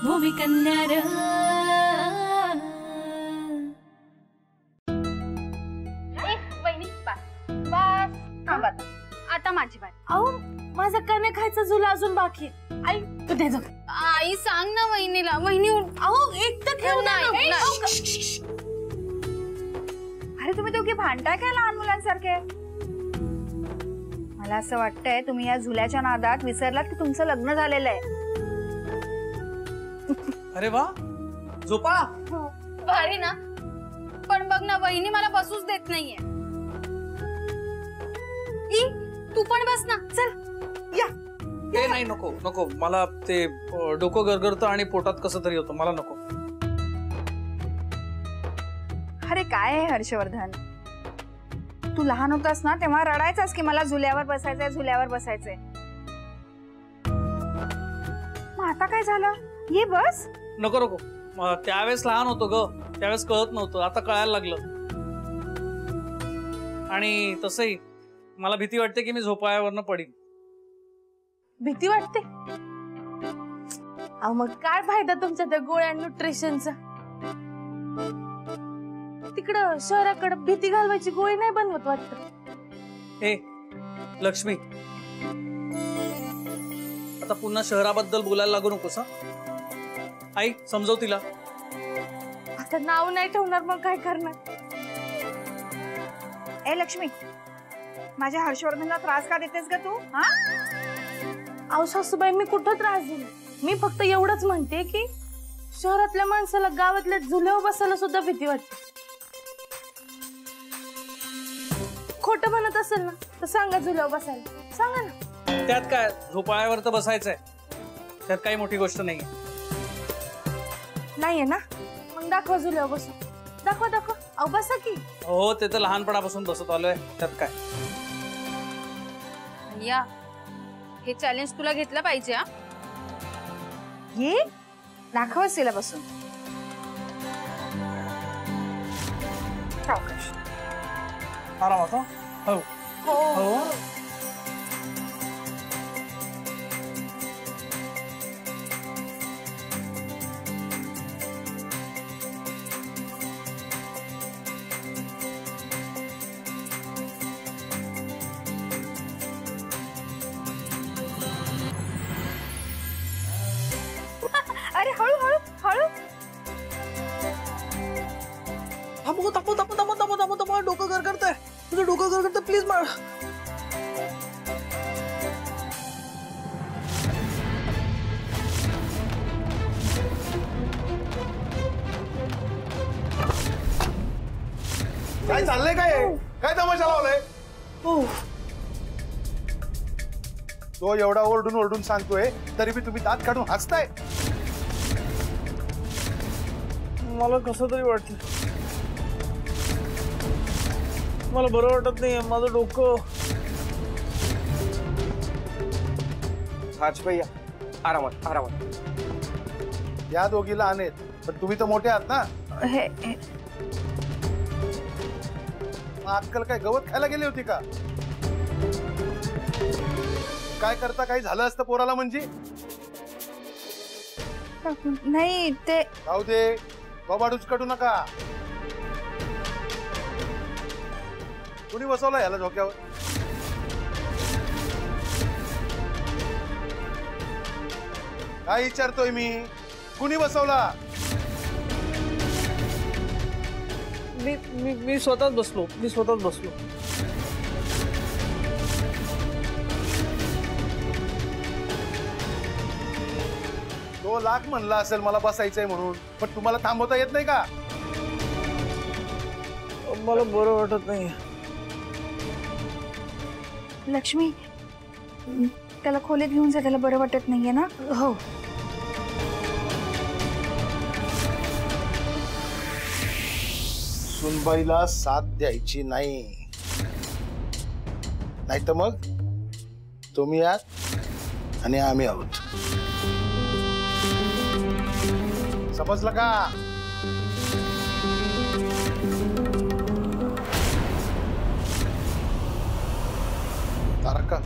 भूमिकन्या रे बस आता माझी बात. अहो माझा कणे खायचा झुला अजून बाकी आहे. आई तू दे जा. आई सांग ना वहिनीला. वहिनी अहो एक तर घेऊन नाही. अरे तुम्ही दोघे भांडताय काय लहान मुलांसारखे? मला असं वाटतंय तुम्ही या झुल्याच्या नादात विसरलात की तुमचं लग्न झालेलं आहे. अरे वा झोपा. भारी ना. पण बघ ना वहिनी मला बसूच देत नाहीये. तू पण बस ना. चल या. ते नाही नको नको मला ते डोकं गरगरतं आणि पोटात कसं तरी होतं मला नको. अरे काय आहे हर्षवर्धन, तू लहान होतास ना तेव्हा रडायचास की मला झुल्यावर बसायचंय झुल्यावर बसायचंय. मग आता काय झालं? ये बस. नको नको त्यावेळेस लहान होतो ग, त्यावेळेस कळत नव्हतं, आता कळायला लागलं. आणि तसंही मला भीती वाटते की मी झोपाळ्यावरनं पडीन. भीती वाटते? अहो मग काय फायदा तुमच्या त्या गोळ्या न्यूट्रिशनचा? तिकडं शहराकडे भीती घालवायची गोळी नाही बनवत वाटत. ए लक्ष्मी आता पुन्हा शहराबद्दल बोलायला लागू नकोस. आई समजव तिला. आता नाव नाही ठेवणार मग काय करणार? ए लक्ष्मी, माझ्या हर्षवर्धनला त्रास का देतेस ग तू? अहो सासूबाई मी कुठं त्रास दिला? मी फक्त एवढंच म्हणते की शहरातल्या माणसाला गावातल्या झुल्यावर बसायला सुद्धा भीती वाटते. खोटं म्हणत असेल ना तर सांगा झुल्यावर बसायला. सांगा ना. त्यात काय झोपाळ्यावर तर बसायचंय, त्यात काही मोठी गोष्ट नाहीये. नाहीये ना? मग दाखवा झुल्यावर बसून. दाखवा दाखवा. अहो बसा की. हो ते तर लहानपणापासून बसत आलोय, त्यात काय. या हे चॅलेंज तुला घेतलं पाहिजे. ये दाखवच तिला बसून. आरामात. हो हो अरे हळू हळू हळू. थांबव थांबव थांबव थांबव थांबव थांबव थांबव. डोकं गरगरतंय, तुझं डोकं गरगरतंय, प्लीज मार. काय चाललंय? काय तमाशा लावलाय? तो एवढा ओरडून ओरडून सांगतोय तरी बी तुम्ही दात काढून हसताय. मला कसं तरी वाटतं, मला बरं वाटत नाही माझं डोकं. साजबाई आरामात आरामात. या दोघीला आणेत पण तुम्ही तर मोठे आहात ना. अक्कल काय गवत खायला गेली होती का? काय करता काही झालं असतं पोराला म्हणजे? नाही ते जाऊ दे, बाबाडूच काढू नका. कुणी बसवला याला डोक्यावर? काय विचारतोय मी? कुणी बसवला? मी स्वतःच बसलो. तो लाख म्हणला असेल मला बसायचंय म्हणून, पण तुम्हाला थांबवता येत नाही का? मला बरं वाटत नाही. लक्ष्मी त्याला खोलीत घेऊन जा, त्याला बरं वाटत नाहीये ना? हो. सुनबाईला साथ द्यायची नाही, नाही तर मग तुम्ही आहात आणि आम्ही आहोत. समजलं का? तारका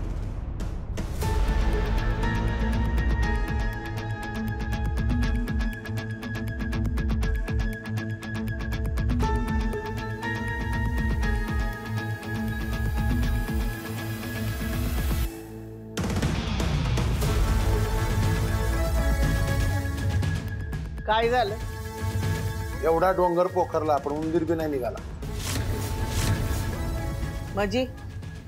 काय झालं? एवढा डोंगर पोखरला आपण उंदीर बी नाही निघाला. म्हणजे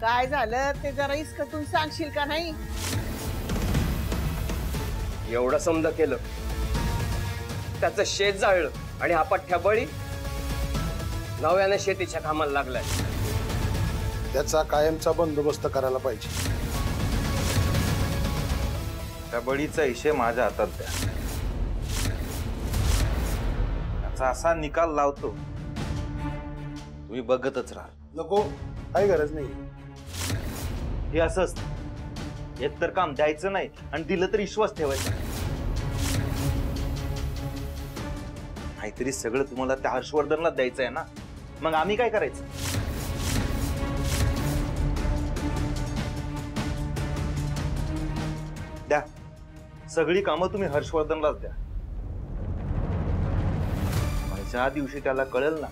काय झालं ते जरा इसकटून सांगशील का नाही? एवढं समजा केलं, त्याचं शेत जाळलं आणि हा पठ्ठ्या बळी नव्याने शेतीच्या कामाला लागलाय. त्याचा कायमचा बंदोबस्त करायला पाहिजे. त्या बळीचा विषय माझ्या हातात द्या. त्याचा असा निकाल लावतो, तुम्ही बघतच राहा. नको, काही गरज नाही. हे असं असतं, एक तर काम द्यायचं नाही आणि दिलं तर विश्वास ठेवायचा. नाहीतरी सगळं तुम्हाला त्या हर्षवर्धनला द्यायचं आहे ना, मग आम्ही काय करायचं? द्या, सगळी कामं तुम्ही हर्षवर्धनलाच द्या. ज्या दिवशी त्याला कळेल ना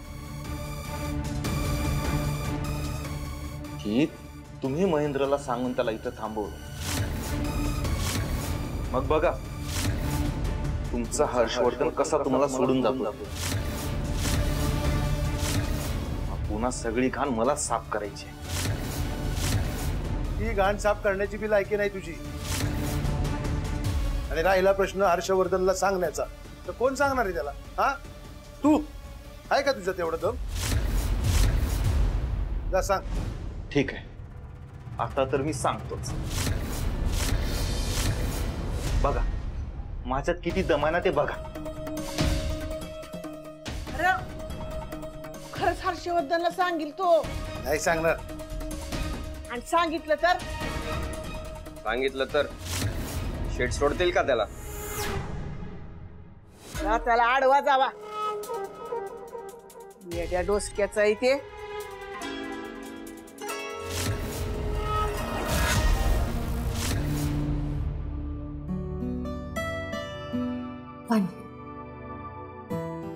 की तुम्ही महेंद्रला सांगून त्याला इथं थांबवलं, मग बघा तुमचा हर्षवर्धन कसा तुम्हाला सोडून जातो. पुन्हा सगळी घाण मला साफ करायची. ही घाण साफ करण्याची बी लायकी नाही तुझी. आणि राहिला प्रश्न हर्षवर्धनला सांगण्याचा, तर कोण सांगणार आहे त्याला? हा, तू आहे का तुझ्या तेवढं दम? जा सांग. ठीक आहे, आता तर मी सांगतोच. बघा माझ्यात किती दम आहे ना ते बघा. अरे खरंच हर्षवर्धनला सांगील तो? नाही सांगणार. आणि सांगितलं तर? सांगितलं तर शेट सोडतील का त्याला? त्याला आडवा जावा. येड्या डोसक्याचा इथे.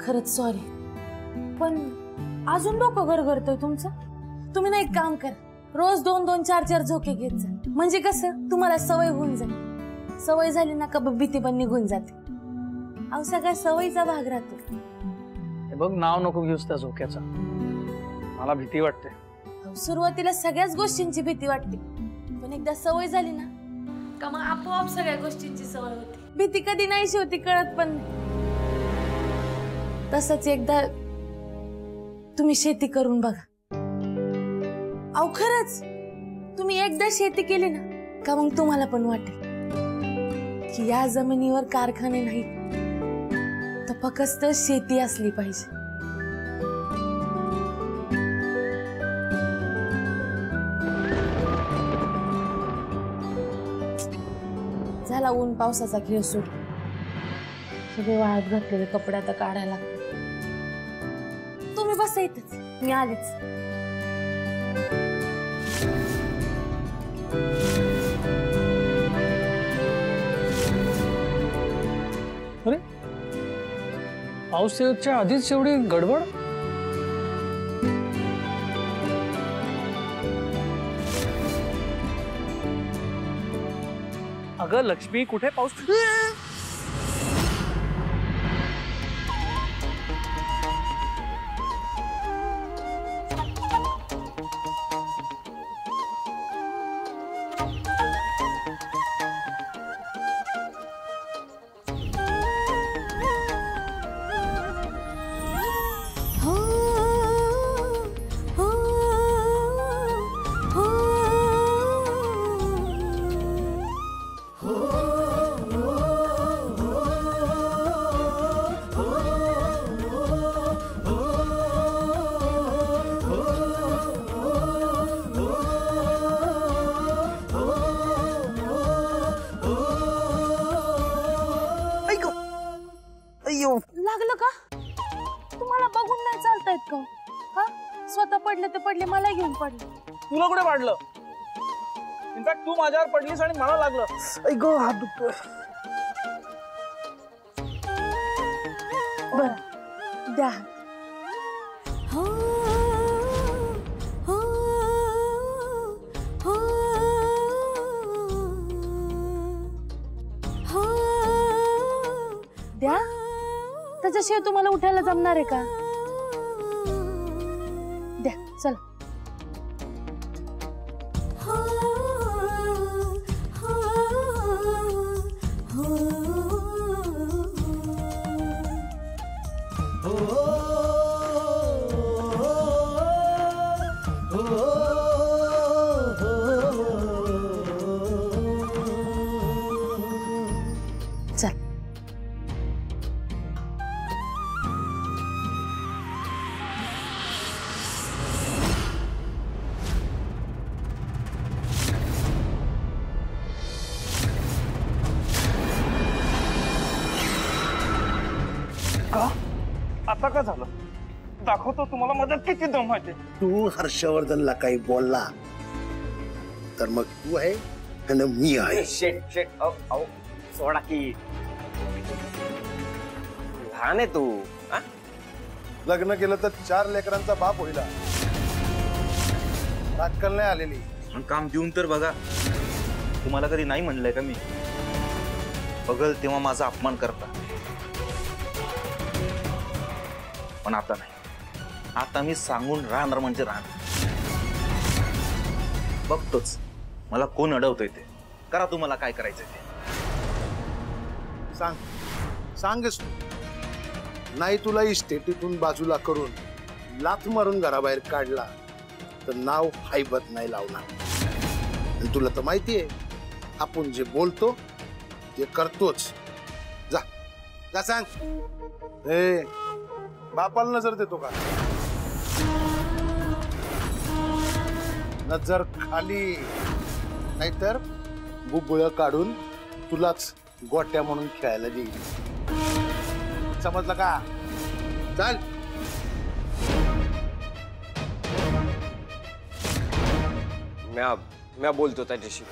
खरंच सॉरी, पण अजून डोकं गरगरतोय तुमचं. तुम्ही ना एक काम करा, रोज 2-2, 4-4 झोके घेत जा. म्हणजे कसं तुम्हाला सवय होऊन जाईल. सवय झाली ना का भीती पण निघून जाते. अहो सगळ्या सवयीचा भाग राहतो. हे बघ, नाव नको घेऊस त्या झोक्याचा, मला भीती वाटते. सुरुवातीला सगळ्याच गोष्टींची भीती वाटते, पण एकदा सवय झाली ना का मग आपोआप सगळ्या गोष्टींची सवय होते. भीती कधी नाहीशी होती कळत पण नाही. तसंच एकदा तुम्ही शेती करून बघा. अहो खरंच, तुम्ही एकदा शेती केली ना का मग तुम्हाला पण वाटेल की या जमिनीवर कारखाने नाही, तर फक्त शेती असली पाहिजे. झाला ऊन पावसाचा खेळ सुरू. सगळे वाळत घातलेले कपडे आता काढायला लागतात. तुम्ही बसा इथेच, मी आलेच. अरे पाऊस येऊच्या आधीच एवढी गडबड? अगं लक्ष्मी, कुठे पाऊस? लागलं का? तुम्हाला बघून नाही चालतायत का? हा, स्वतः पडले ते पडले, मला घेऊन पडले. तुला कुठे पाडलं? इनफॅक्ट तू माझ्यावर पडलीस आणि मला लागलं. ऐक हात दुखतोय. बर द्या. द्या. त्याच्याशिवाय तुम्हाला उठायला जमणार आहे का? द्या चला. चल. आता का झालं? दाखवतो तुम्हाला मदत किती दम आहे. तू हर्षवर्धनला काही बोलला तर मग तू आहे आणि मी आहे. शेट शेट अहो सोडा की. लहान आहे तू. लग्न केलं तर 4 लेकरांचा बाप होईल. अक्कल नाही आलेली. काम देऊन तर बघा. तुम्हाला कधी नाही म्हणलंय का मी? बघल तेव्हा माझा अपमान करता, पण आता नाही. आता मी सांगून राहणार म्हणजे राहणार. बघतोच मला कोण अडवतोय ते. करा तुम्हाला काय करायचंय ते. सांगस तू. नाही तुला इस्टेटीतून बाजूला करून लाथ मारून घराबाहेर काढला तर नाव हायबत नाही लावणार. आणि तुला तर माहितीये आपण जे बोलतो ते करतोच. जा जा सांग. ए बापाला नजर देतो का? नजर खाली, नाहीतर बुबुळ काढून तुलाच गोट्या म्हणून खेळायला देईल. समजलं का? चल. म्या बोलतो त्याच्याशी.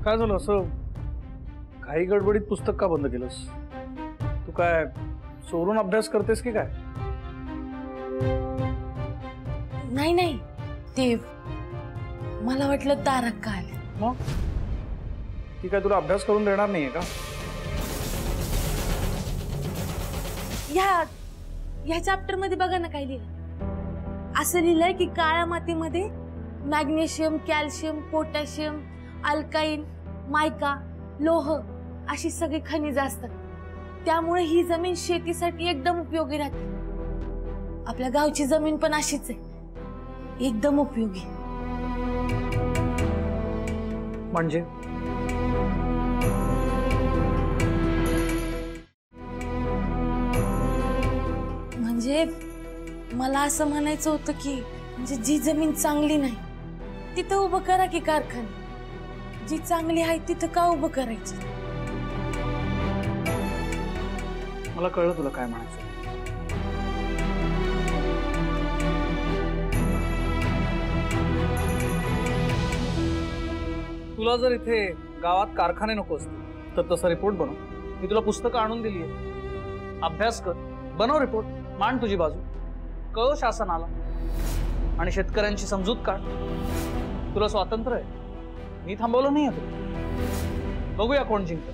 काय झालं असं घाई गडबडीत पुस्तक का बंद केलंस? तू काय चोरून अभ्यास करतेस की काय? नाही नाही, ते मला वाटलं तारक का आले. मग ती काय तुला अभ्यास करून देणार नाहीये का? ह्या चॅप्टर मध्ये बघा ना काय लिहिलं. असं लिहिलंय की काळ्या मातीमध्ये मॅग्नेशियम, कॅल्शियम, पोटॅशियम, अल्काईन, मायका, लोह अशी सगळी खनिज असतात. त्यामुळे ही जमीन शेतीसाठी एकदम उपयोगी राहते. आपल्या गावची जमीन पण अशीच आहे, एकदम उपयोगी. म्हणजे मला असं म्हणायचं होतं की म्हणजे जी जमीन चांगली नाही तिथं उभं करा की कारखाने. जी चांगली आहे तिथं का उभं करायचं? मला कळलं तुला काय म्हणायचं. तुला जर इथे गावात कारखाने नको असतील तर तसा रिपोर्ट बनव. मी तुला पुस्तकं आणून दिली आहे, अभ्यास कर, बनव रिपोर्ट, मांड तुझी बाजू, कळव शासनाला आणि शेतकऱ्यांची समजूत काढ. तुला स्वातंत्र्य आहे, मी थांबवलं नाही आहे. बघूया कोण जिंकत,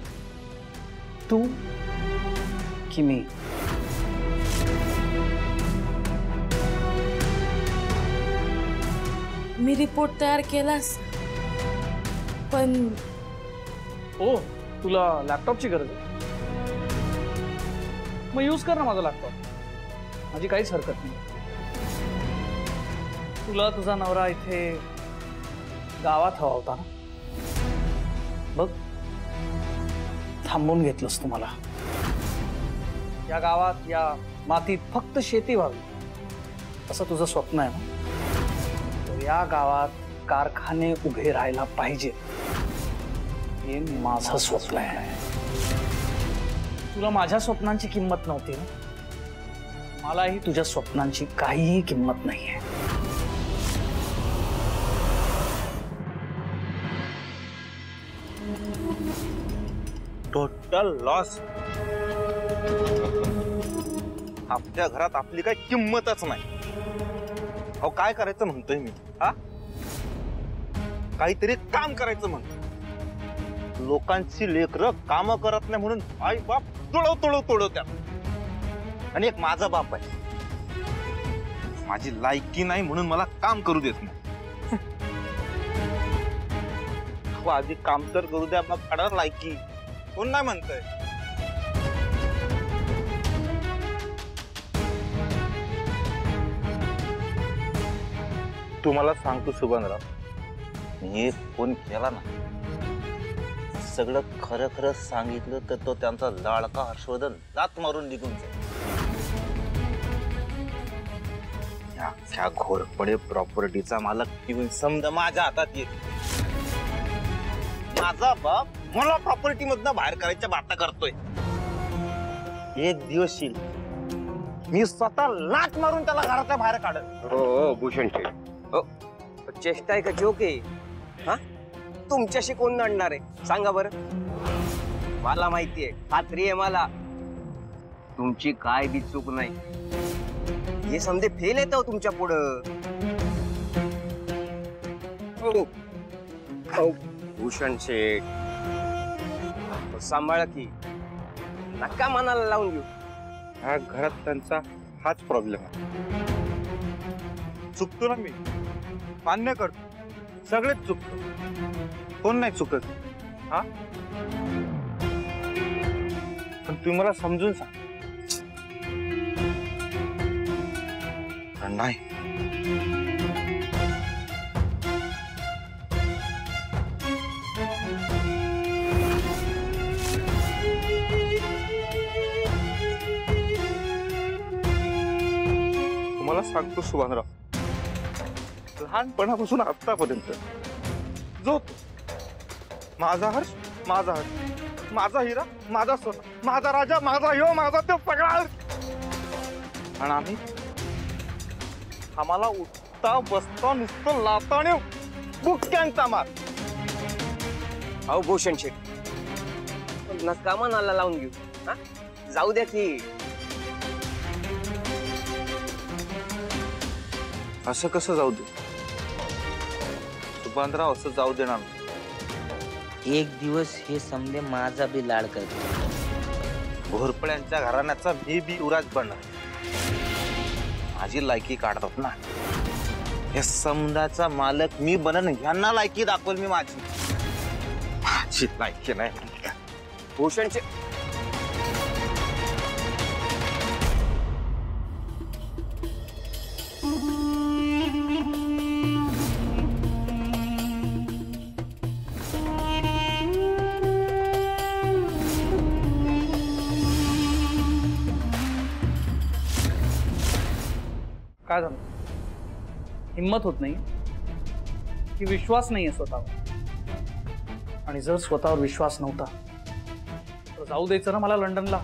तू की मी. मी रिपोर्ट तयार केलास पण ओ तुला लॅपटॉपची गरज आहे, मग यूज कर ना माझा लॅपटॉप. माझी काहीच हरकत नाही. तुला तुझा नवरा इथे गावात हवा होता ना, बघ थांबून घेतलंस तुम्हाला. या गावात या मातीत फक्त शेती व्हावी असं तुझं स्वप्न आहे ना, तर या गावात कारखाने उभे राहायला पाहिजे हे माझं स्वप्न आहे. तुला माझ्या स्वप्नांची किंमत नव्हती ना, मलाही तुझ्या स्वप्नांची काहीही किंमत नाहीये. Total loss. आपल्या घरात आपली काही किंमतच नाही. अहो काय करायचं म्हणतोय मी? हा, काहीतरी काम करायचं म्हणतो. लोकांची लेकरं काम करत नाही म्हणून आई बाप तुळवत्यात. आणि एक माझा बाप आहे, माझी लायकी नाही म्हणून मला काम करू देत नाही. आधी काम तर करू द्या, मग काढणार लायकी. कोण नाही म्हणतंय? तुम्हाला सांगतो सुभानराव, मी फोन केला ना, सगळं खरं खरं सांगितलं तर तो त्यांचा लाडका हर्षवर्धन दात मारून निघून जाईल. अख्ख्या घोरपडे प्रॉपर्टीचा मालक येऊन समजा माझ्या हातात येईल. माझा बाप मला प्रॉपर्टी मधनं बाहेर करायच्या बाता करतोय. एक दिवस येईल मी स्वतः लाट मारून त्याला घराच्या बाहेर काढेल. हो भूषण शेठ, हो चेष्टा आहे का जोक आहे? हा, तुमच्याशी कोण लढणार आहे सांगा बरं? मला माहितीये, खात्री आहे मला, तुमची काय बी चूक नाही. हे समजे फेल येत तुमच्या पुढं. भूषण शेठ सांभाळा की, नका मनाला लावून घेऊ. ह्या घरात त्यांचा हाच प्रॉब्लेम आहे. चुकतो ना मी, मान्य करतो, सगळेच चुकतो, कोण नाही चुकत. हा, पण तुम्ही मला समजून सांग. नाही तुम्हाला सांगतो सुभानराव, लहानपणापासून आतापर्यंत जो माझा हर्ष, माझा हर्ष, माझा हिरा, माझा सोना, माझा राजा, माझा ह्यो, माझा तो सगळा. आणि आम्हाला उठता बसता नुसतं लाता आणि बुक्क्यांचा मार. अहो भूषण शेठ, नका मनाला लावून घेऊ. हा, जाऊ द्या की. असं कसं जाऊ दे सुभानराव? असं जाऊ देणार नाही. एक दिवस हे समजे माझा बी लाड करतो. घोरपड्यांच्या घराण्याचा मी बी उराज बनणार. माझी लायकी काढतात ना, या समजाचा मालक मी बनन, यांना लायकी दाखवल मी. माझी लायकी नाही. भूषणचे काय झालं? हिम्मत होत नाही की विश्वास नाहीये स्वतःवर? आणि जर स्वतःवर विश्वास नव्हता तर जाऊ द्यायचं ना मला लंडनला?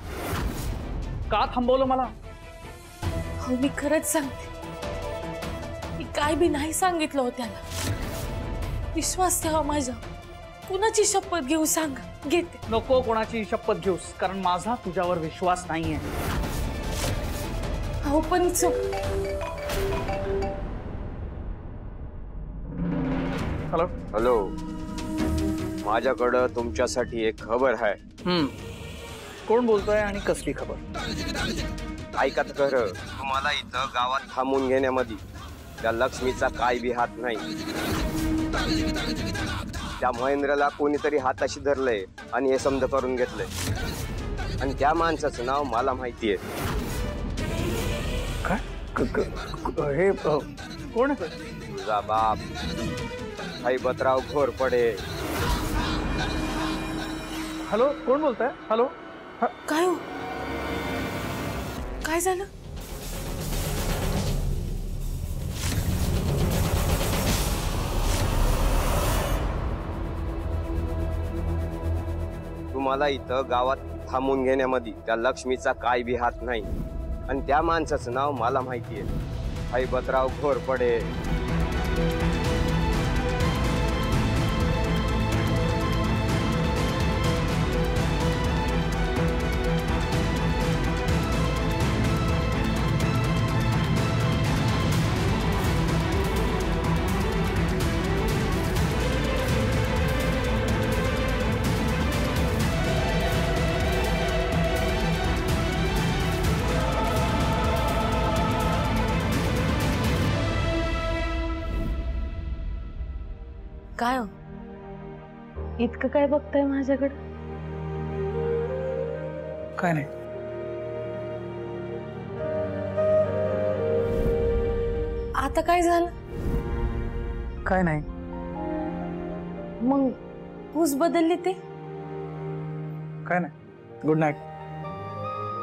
का थांबवलं मला? हो, मी खरंच सांगते, मी काय बी नाही सांगितलं हो त्याला. विश्वास ठेवा माझ्या. कुणाची शपथ घेऊ सांगा, घेते. नको कोणाची शपथ घेऊस, कारण माझा तुझ्यावर विश्वास नाहीये. हो पण हॅलो हॅलो, माझ्याकडं तुमच्यासाठी एक खबर आहे. कोण बोलतोय आणि कसली खबर? ऐका तर खरं, तुम्हाला इथं गावात थांबून घेण्यामध्ये त्या लक्ष्मीचा काय बी हात नाही. त्या महेंद्रला कोणीतरी हाताशी धरलंय आणि हे समज करून घेतलंय. आणि त्या माणसाचं नाव मला माहितीये. काय? हे कोण आहे? तुझा बाप हैबतराव घोरपडे. हॅलो, कोण बोलताय? हॅलो. काय हो, काय झालं? तुम्हाला इथं गावात थांबून घेण्यामध्ये त्या लक्ष्मीचा काय बी हात नाही. आणि त्या माणसाचं नाव मला माहितीये, हैबतराव घोरपडे. काय हो इतकं काय बघताय माझ्याकडे? काय नाही. आता काय झालं? काय नाही. मग पूस बदलली ते? काय नाही. Good night.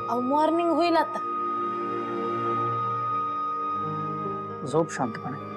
अहो मॉर्निंग होईल आता. झोप शांतपणे.